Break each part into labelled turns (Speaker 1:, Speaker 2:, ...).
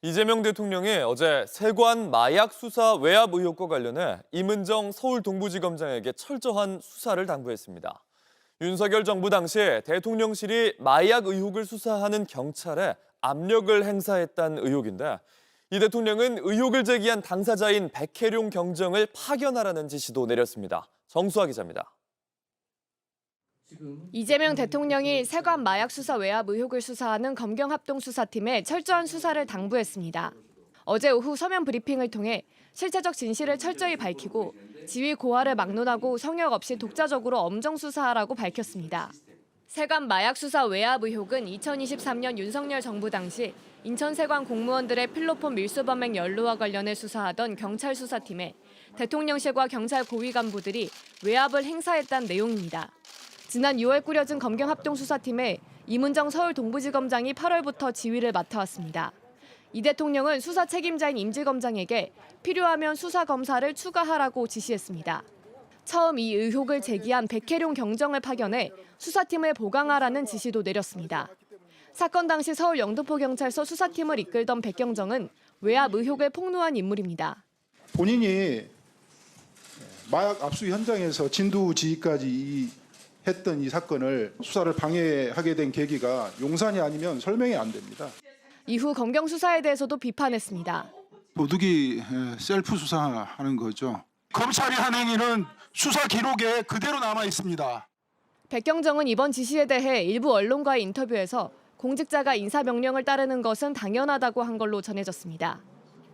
Speaker 1: 이재명 대통령이 어제 세관 마약 수사 외압 의혹과 관련해 임은정 서울 동부지검장에게 철저한 수사를 당부했습니다. 윤석열 정부 당시 대통령실이 마약 의혹을 수사하는 경찰에 압력을 행사했다는 의혹인데 이 대통령은 의혹을 제기한 당사자인 백혜룡 경정을 파견하라는 지시도 내렸습니다. 정수아 기자입니다.
Speaker 2: 이재명 대통령이 세관 마약 수사 외압 의혹을 수사하는 검경합동수사팀에 철저한 수사를 당부했습니다. 어제 오후 서면 브리핑을 통해 실체적 진실을 철저히 밝히고 지위 고하를 막론하고 성역 없이 독자적으로 엄정 수사하라고 밝혔습니다. 세관 마약 수사 외압 의혹은 2023년 윤석열 정부 당시 인천세관 공무원들의 필로폰 밀수 범행 연루와 관련해 수사하던 경찰 수사팀에 대통령실과 경찰 고위 간부들이 외압을 행사했다는 내용입니다. 지난 6월 꾸려진 검경합동수사팀에 임은정 서울 동부지검장이 8월부터 지휘를 맡아왔습니다. 이 대통령은 수사 책임자인 임지검장에게 필요하면 수사 검사를 추가하라고 지시했습니다. 처음 이 의혹을 제기한 백혜룡 경정을 파견해 수사팀을 보강하라는 지시도 내렸습니다. 사건 당시 서울 영등포경찰서 수사팀을 이끌던 백 경정은 외압 의혹을 폭로한 인물입니다.
Speaker 3: 본인이 마약 압수 현장에서 진두지휘까지 했던 이 사건을 수사를 방해하게 된 계기가 용산이 아니면 설명이 안 됩니다.
Speaker 2: 이후 검경 수사에 대해서도 비판했습니다.
Speaker 4: 도둑이 셀프 수사하는 거죠. 검찰이 한 행위는 수사 기록에 그대로 남아 있습니다.
Speaker 2: 백경정은 이번 지시에 대해 일부 언론과의 인터뷰에서 공직자가 인사명령을 따르는 것은 당연하다고 한 걸로 전해졌습니다.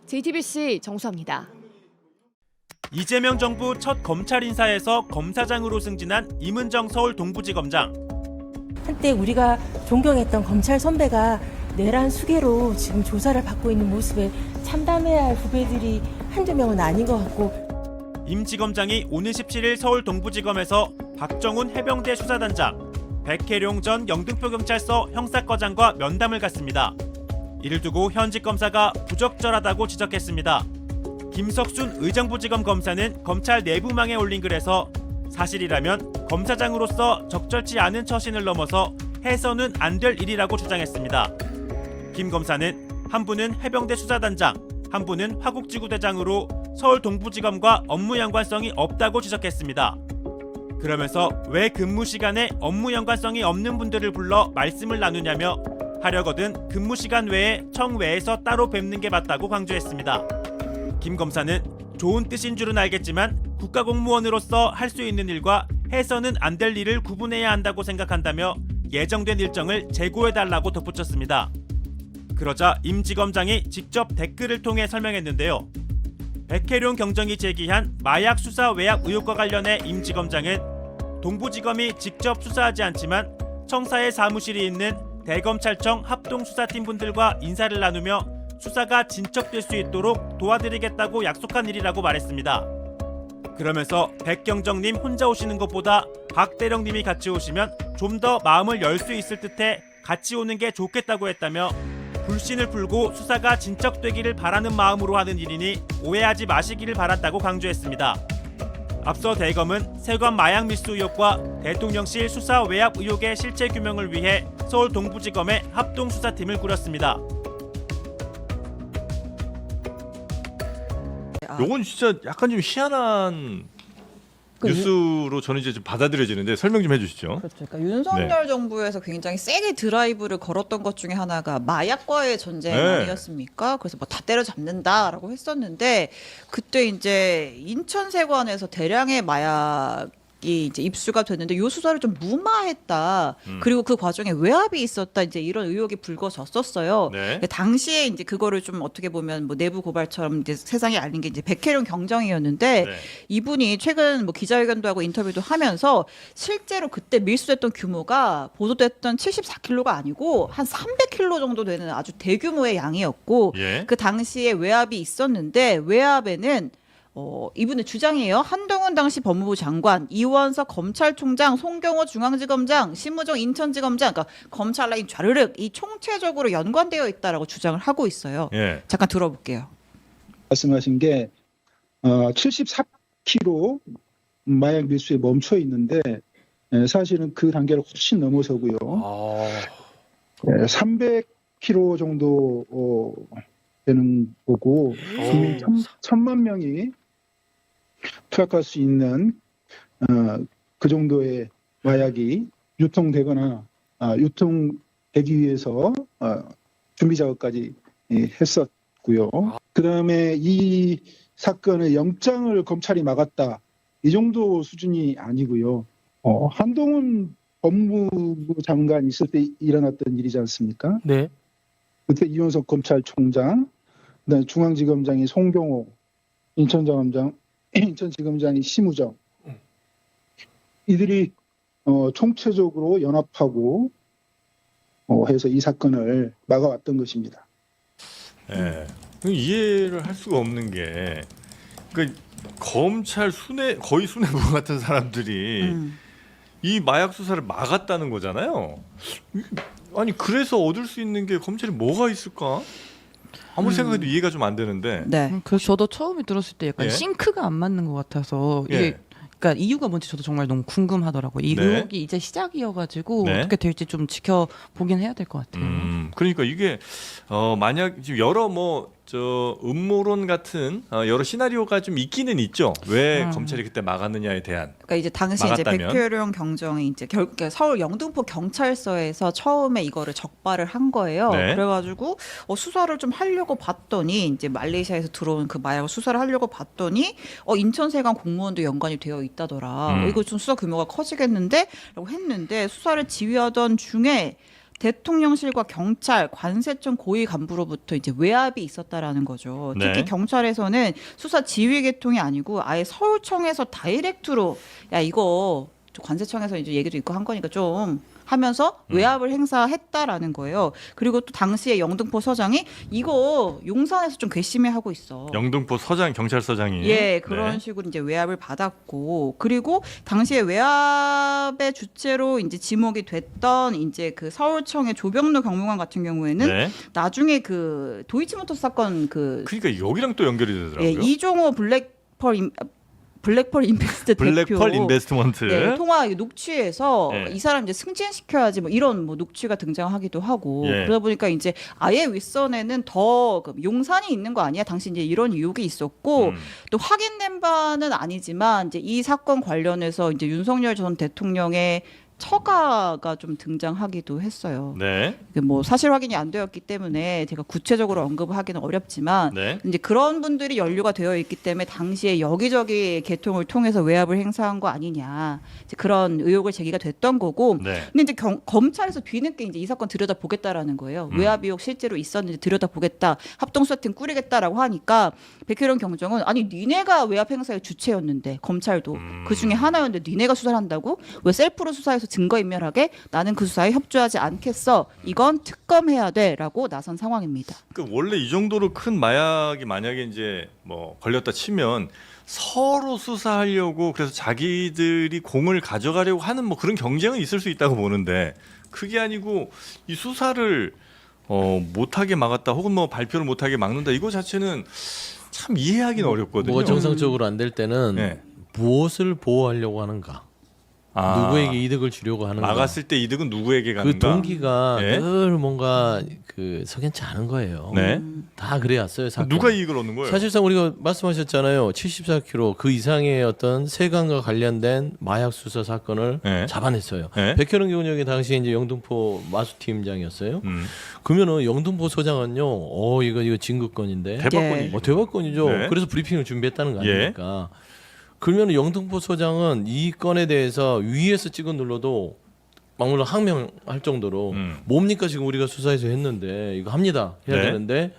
Speaker 2: JTBC 정수아입니다.
Speaker 5: 이재명 정부 첫 검찰 인사에서 검사장으로 승진한 임은정 서울 동부지검장.
Speaker 6: 한때 우리가 존경했던 검찰 선배가 내란 수괴로 지금 조사를 받고 있는 모습에 참담해야 할 후배들이 한두 명은 아닌 것 같고.
Speaker 5: 임 지검장이 오는 17일 서울 동부지검에서 박정훈 해병대 수사단장, 백혜룡 전 영등포경찰서 형사과장과 면담을 갖습니다. 이를 두고 현직 검사가 부적절하다고 지적했습니다. 김석순 의정부지검 검사는 검찰 내부망에 올린 글에서 사실이라면 검사장으로서 적절치 않은 처신을 넘어서 해서는 안 될 일이라고 주장했습니다. 김 검사는 한 분은 해병대 수사단장, 한 분은 화국지구대장으로 서울 동부지검과 업무 연관성이 없다고 지적했습니다. 그러면서 왜 근무 시간에 업무 연관성이 없는 분들을 불러 말씀을 나누냐며 하려거든 근무 시간 외에 청외에서 따로 뵙는 게 맞다고 강조했습니다. 김 검사는 좋은 뜻인 줄은 알겠지만 국가공무원으로서 할 수 있는 일과 해서는 안 될 일을 구분해야 한다고 생각한다며 예정된 일정을 재고해달라고 덧붙였습니다. 그러자 임 지검장이 직접 댓글을 통해 설명했는데요. 백혜룡 경정이 제기한 마약 수사 외압 의혹과 관련해 임 지검장은 동부지검이 직접 수사하지 않지만 청사의 사무실이 있는 대검찰청 합동수사팀 분들과 인사를 나누며 수사가 진척될 수 있도록 도와드리겠다고 약속한 일이라고 말했습니다. 그러면서 백경정님 혼자 오시는 것보다 박대령님이 같이 오시면 좀 더 마음을 열 수 있을 듯해 같이 오는 게 좋겠다고 했다며 불신을 풀고 수사가 진척되기를 바라는 마음으로 하는 일이니 오해하지 마시기를 바란다고 강조했습니다. 앞서 대검은 세관 마약 밀수 의혹과 대통령실 수사 외압 의혹의 실체 규명을 위해 서울 동부지검의 합동수사팀을 꾸렸습니다.
Speaker 7: 요건 진짜 약간 좀 희한한 뉴스로 저는 이제 좀 받아들여지는데 설명 좀 해주시죠.
Speaker 8: 그렇죠. 그러니까 윤석열 정부에서 굉장히 세게 드라이브를 걸었던 것 중에 하나가 마약과의 전쟁 아니었습니까? 그래서 뭐 다 때려잡는다라고 했었는데 그때 이제 인천세관에서 대량의 마약이 이제 입수가 됐는데 이 수사를 좀 무마했다. 그리고 그 과정에 외압이 있었다. 이제 이런 의혹이 불거졌었어요.
Speaker 7: 네.
Speaker 8: 당시에 이제 그거를 좀 어떻게 보면 뭐 내부 고발처럼 이제 세상에 알린 게 이제 백혜룡 경정이었는데
Speaker 7: 네.
Speaker 8: 이분이 최근 뭐 기자회견도 하고 인터뷰도 하면서 실제로 그때 밀수됐던 규모가 보도됐던 74kg가 아니고 한 300kg 정도 되는 아주 대규모의 양이었고
Speaker 7: 예.
Speaker 8: 그 당시에 외압이 있었는데 외압에는 이분의 주장이에요. 한동훈 당시 법무부 장관, 이원석 검찰총장, 송경호 중앙지검장, 심우정 인천지검장, 그러니까 검찰 라인 좌르륵 이 총체적으로 연관되어 있다라고 주장을 하고 있어요.
Speaker 7: 예.
Speaker 8: 잠깐 들어볼게요.
Speaker 3: 말씀하신 게 74kg 마약 밀수에 멈춰 있는데 사실은 그 단계를 훨씬 넘어서고요. 300kg 정도 되는 거고 국민 1,000만 명이 투약할 수 있는 그 정도의 마약이 유통되거나 유통되기 위해서 준비 작업까지 했었고요. 그다음에 이 사건의 영장을 검찰이 막았다. 이 정도 수준이 아니고요. 한동훈 법무부 장관 있을 때 일어났던 일이지 않습니까?
Speaker 9: 네.
Speaker 3: 그때 이원석 검찰총장, 그다음에 중앙지검장이 송병호, 인천지검장이 심우정. 이들이 총체적으로 연합하고 해서 이 사건을 막아왔던 것입니다.
Speaker 7: 예. 이해를 할 수가 없는 게 그 검찰 거의 수뇌부 같은 사람들이 이 마약 수사를 막았다는 거잖아요. 아니 그래서 얻을 수 있는 게 검찰이 뭐가 있을까? 아무리 생각해도 이해가 좀 안 되는데.
Speaker 8: 네.
Speaker 10: 그래서 저도 처음에 들었을 때 약간
Speaker 7: 예?
Speaker 10: 싱크가 안 맞는 것 같아서 이게
Speaker 7: 예.
Speaker 10: 그러니까 이유가 뭔지 저도 정말 너무 궁금하더라고요. 이
Speaker 7: 네.
Speaker 10: 의혹이 이제 시작이어가지고
Speaker 7: 네.
Speaker 10: 어떻게 될지 좀 지켜보긴 해야 될 것 같아요.
Speaker 7: 그러니까 이게 만약 지금 여러 음모론 같은 여러 시나리오가 좀 있기는 있죠. 왜 검찰이 그때 막았느냐에 대한.
Speaker 8: 그러니까 이제 당시
Speaker 7: 막았다면?
Speaker 8: 이제 백혜령 경정이 이제 그러니까 서울 영등포 경찰서에서 처음에 이거를 적발을 한 거예요.
Speaker 7: 네.
Speaker 8: 그래가지고 수사를 좀 하려고 봤더니 이제 말레이시아에서 들어온 그 마약을 수사를 하려고 봤더니 인천세관 공무원도 연관이 되어 있다더라. 이거 좀 수사 규모가 커지겠는데?라고 했는데 수사를 지휘하던 중에 대통령실과 경찰, 관세청 고위 간부로부터 이제 외압이 있었다라는 거죠. 특히
Speaker 7: 네.
Speaker 8: 경찰에서는 수사 지휘 계통이 아니고 아예 서울청에서 다이렉트로 야 이거 관세청에서 이제 얘기도 있고 한 거니까 좀 하면서 외압을 행사했다라는 거예요. 그리고 또 당시에 영등포 서장이 이거 용산에서 좀 괘씸해 하고 있어.
Speaker 7: 영등포 경찰서장이.
Speaker 8: 예, 그런
Speaker 7: 네.
Speaker 8: 식으로 이제 외압을 받았고, 그리고 당시에 외압의 주체로 이제 지목이 됐던 이제 그 서울청의 조병로 경무관 같은 경우에는
Speaker 7: 네.
Speaker 8: 나중에 그 도이치모터스 사건
Speaker 7: 그러니까 여기랑 또 연결이 되더라고요.
Speaker 8: 예, 이종호 블랙펄 인베스트
Speaker 7: 블랙펄
Speaker 8: 대표
Speaker 7: 인베스트먼트.
Speaker 8: 네, 통화 녹취에서
Speaker 7: 네.
Speaker 8: 이 사람 이제 승진시켜야지 뭐 이런 뭐 녹취가 등장하기도 하고
Speaker 7: 예.
Speaker 8: 그러다 보니까 이제 아예 윗선에는 더 용산이 있는 거 아니야? 당시 이제 이런 의혹이 있었고 또 확인된 바는 아니지만 이제 이 사건 관련해서 이제 윤석열 전 대통령의 처가가 좀 등장하기도 했어요.
Speaker 7: 네.
Speaker 8: 이게 뭐 사실 확인이 안 되었기 때문에 제가 구체적으로 언급을 하기는 어렵지만
Speaker 7: 네.
Speaker 8: 이제 그런 분들이 연루가 되어 있기 때문에 당시에 여기저기 계통을 통해서 외압을 행사한 거 아니냐 이제 그런 의혹을 제기가 됐던 거고.
Speaker 7: 네.
Speaker 8: 근데 이제 검찰에서 뒤늦게 이제 이 사건 들여다 보겠다라는 거예요. 외압 의혹 실제로 있었는지 들여다 보겠다, 합동수사팀 꾸리겠다라고 하니까 백혜령 경정은 아니 니네가 외압 행사의 주체였는데 검찰도 그 중에 하나였는데 니네가 수사를 한다고? 왜 셀프로 수사해서 증거인멸하게? 나는 그 수사에 협조하지 않겠어. 이건 특검해야 돼라고 나선 상황입니다.
Speaker 7: 그 원래 이 정도로 큰 마약이 만약에 이제 뭐 걸렸다 치면 서로 수사하려고 그래서 자기들이 공을 가져가려고 하는 뭐 그런 경쟁은 있을 수 있다고 보는데 그게 아니고 이 수사를 못하게 막았다 혹은 뭐 발표를 못하게 막는다 이거 자체는 참 이해하기는 어렵거든요.
Speaker 9: 뭐가 정상적으로 안 될 때는
Speaker 7: 네.
Speaker 9: 무엇을 보호하려고 하는가? 누구에게 이득을 주려고 하는가?
Speaker 7: 막았을 때 이득은 누구에게 가는가?
Speaker 9: 그 동기가
Speaker 7: 네.
Speaker 9: 늘 뭔가 그 석연치 않은 거예요.
Speaker 7: 네.
Speaker 9: 다 그래왔어요. 사건.
Speaker 7: 누가 이익을 얻는 거예요?
Speaker 9: 사실상 우리가 말씀하셨잖아요. 74kg 그 이상의 어떤 세관과 관련된 마약 수사 사건을
Speaker 7: 네.
Speaker 9: 잡아냈어요.
Speaker 7: 네.
Speaker 9: 백현웅 경정이 당시 이제 영등포 마수팀장이었어요. 그러면은 영등포 소장은요, 이거 진급건인데.
Speaker 7: 대박건이죠.
Speaker 9: 대박건이죠.
Speaker 7: 네.
Speaker 9: 그래서 브리핑을 준비했다는 거
Speaker 7: 예.
Speaker 9: 아닙니까? 그러면 영등포 소장은 이 건에 대해서 위에서 찍어 눌러도 막물로 항명할 정도로 뭡니까 지금 우리가 수사해서 했는데 이거 합니다 해야
Speaker 7: 네.
Speaker 9: 되는데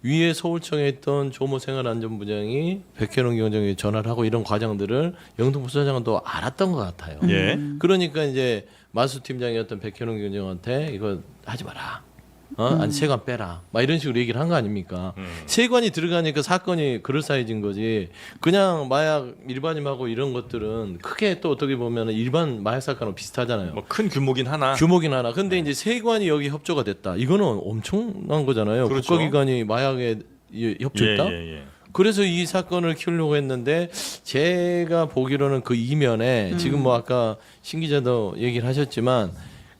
Speaker 9: 위에 서울청에 있던 조모 생활안전부장이 백현웅 경정에 전화를 하고 이런 과정들을 영등포 소장은 또 알았던 것 같아요.
Speaker 7: 예.
Speaker 9: 그러니까 이제 마수 팀장이었던 백현웅 경정한테 이거 하지 마라. 아니 세관 빼라. 막 이런 식으로 얘기를 한 거 아닙니까? 세관이 들어가니까 사건이 그럴싸해진 거지. 그냥 마약 일반임하고 이런 것들은 크게 또 어떻게 보면 일반 마약 사건하고 비슷하잖아요.
Speaker 7: 뭐 큰 규모긴 하나.
Speaker 9: 규모긴 하나. 근데 이제 세관이 여기 협조가 됐다. 이거는 엄청난 거잖아요.
Speaker 7: 그렇죠.
Speaker 9: 국가기관이 마약에 협조했다.
Speaker 7: 예.
Speaker 9: 그래서 이 사건을 키우려고 했는데 제가 보기로는 그 이면에 지금 뭐 아까 신 기자도 얘기를 하셨지만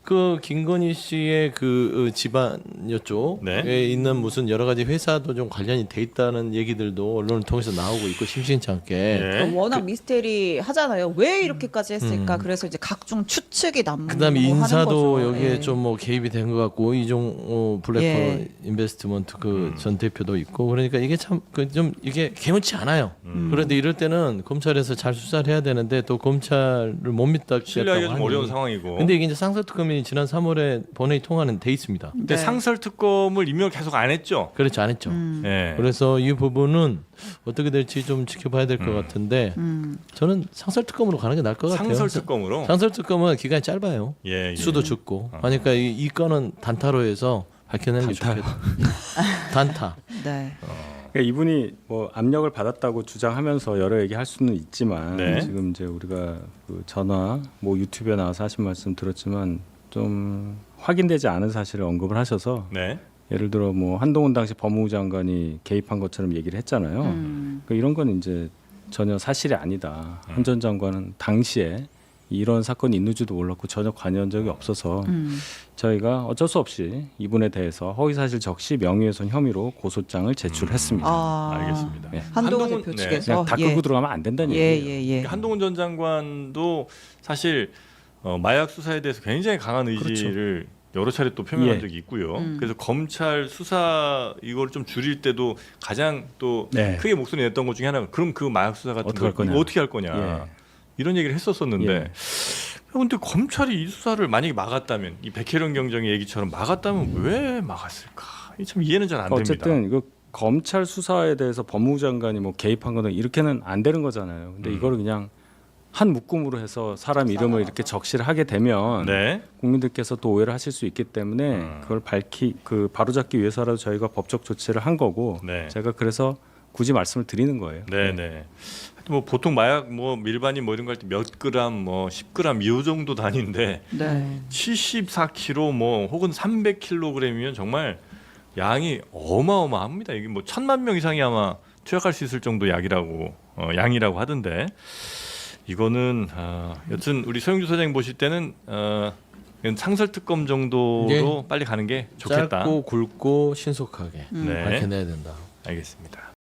Speaker 9: 그 김건희 씨의 그 집안여 쪽에
Speaker 7: 네.
Speaker 9: 있는 무슨 여러 가지 회사도 좀 관련이 돼 있다는 얘기들도 언론을 통해서 나오고 있고 심심치 않게.
Speaker 7: 네.
Speaker 8: 워낙 미스테리 하잖아요. 왜 이렇게까지 했을까? 그래서 이제 각종 추측이
Speaker 9: 그다음에
Speaker 8: 난무하는
Speaker 9: 인사도
Speaker 8: 거죠.
Speaker 9: 여기에
Speaker 8: 예.
Speaker 9: 좀 뭐 개입이 된 것 같고 이종 블랙홀
Speaker 8: 예.
Speaker 9: 인베스트먼트 그 전 대표도 있고 그러니까 이게 참 좀 이게 개운치 않아요. 그런데 이럴 때는 검찰에서 잘 수사를 해야 되는데 또 검찰을 못 믿다고
Speaker 7: 신뢰하기가 좀 어려운
Speaker 9: 하니.
Speaker 7: 상황이고.
Speaker 9: 근데 이게 이제 상설특검이 지난 3월에 본회의 통과는 돼 있습니다.
Speaker 7: 근데
Speaker 8: 네.
Speaker 7: 상설 특검을 임명을 계속 안 했죠.
Speaker 9: 그렇지 안 했죠.
Speaker 7: 예.
Speaker 9: 그래서 이 부분은 어떻게 될지 좀 지켜봐야 될 것 같은데 저는 상설특검으로 가는 게 나을 것 같아요.
Speaker 7: 상설 특검으로.
Speaker 9: 상설특검은 기간이 짧아요.
Speaker 7: 예, 예.
Speaker 9: 수도 적고. 그러니까 이 건은 단타로 해서 밝혀내는 게 좋겠다. 단타.
Speaker 8: 네.
Speaker 11: 그러니까 이분이 뭐 압력을 받았다고 주장하면서 여러 얘기할 수는 있지만
Speaker 7: 네.
Speaker 11: 지금 이제 우리가 그 전화 뭐 유튜브에 나와서 하신 말씀 들었지만 좀 확인되지 않은 사실을 언급을 하셔서
Speaker 7: 네.
Speaker 11: 예를 들어 뭐 한동훈 당시 법무부 장관이 개입한 것처럼 얘기를 했잖아요. 그러니까 이런 건 이제 전혀 사실이 아니다. 한 전 장관은 당시에 이런 사건이 있는지도 몰랐고 전혀 관여한 적이 없어서 저희가 어쩔 수 없이 이분에 대해서 허위사실 적시 명예훼손 혐의로 고소장을 제출했습니다.
Speaker 7: 알겠습니다.
Speaker 11: 네.
Speaker 8: 한동훈
Speaker 7: 한동훈-
Speaker 8: 대표
Speaker 7: 네.
Speaker 8: 측에서
Speaker 11: 그냥 다 끌고 들어가면 안 된다는 얘기예요.
Speaker 8: 예예예.
Speaker 7: 한동훈 전 장관도 사실 마약 수사에 대해서 굉장히 강한 의지를 여러 차례 또 표명한
Speaker 11: 예.
Speaker 7: 적이 있고요. 그래서 검찰 수사 이걸 좀 줄일 때도 가장 또
Speaker 11: 네.
Speaker 7: 크게 목소리 냈던 것 중에 하나가 그럼 그 마약 수사 같은
Speaker 11: 어떻게
Speaker 7: 걸
Speaker 11: 할 거냐.
Speaker 7: 어떻게 할 거냐
Speaker 11: 예.
Speaker 7: 이런 얘기를 했었었는데
Speaker 11: 예.
Speaker 7: 근데 검찰이 이 수사를 만약에 막았다면 이 백혜련 경정의 얘기처럼 막았다면 왜 막았을까? 이게 참 이해는 잘 안 됩니다.
Speaker 11: 어쨌든 이거 검찰 수사에 대해서 법무부 장관이 뭐 개입한 거는 이렇게는 안 되는 거잖아요. 근데 이거를 그냥 한 묶음으로 해서 사람 이름을 이렇게 적시를 하게 되면
Speaker 7: 네.
Speaker 11: 국민들께서 또 오해를 하실 수 있기 때문에 그걸 바로잡기 위해서라도 저희가 법적 조치를 한 거고
Speaker 7: 네.
Speaker 11: 제가 그래서 굳이 말씀을 드리는 거예요.
Speaker 7: 네네. 뭐 보통 마약 뭐 밀반이 뭐 이런 거 할 때 몇 그램 뭐 10g 이 정도 단위인데
Speaker 10: 네.
Speaker 7: 74kg 뭐 혹은 300kg이면 정말 양이 어마어마합니다. 이게 뭐 1,000만 명 이상이 아마 투약할 수 있을 정도 약이라고 양이라고 하던데 이거는 여튼 우리 소영주 소장님 보실 때는 이건 상설특검 정도로
Speaker 9: 네.
Speaker 7: 빨리 가는 게 좋겠다.
Speaker 9: 짧고 굵고 신속하게
Speaker 7: 네.
Speaker 9: 밝혀내야 된다.
Speaker 7: 알겠습니다.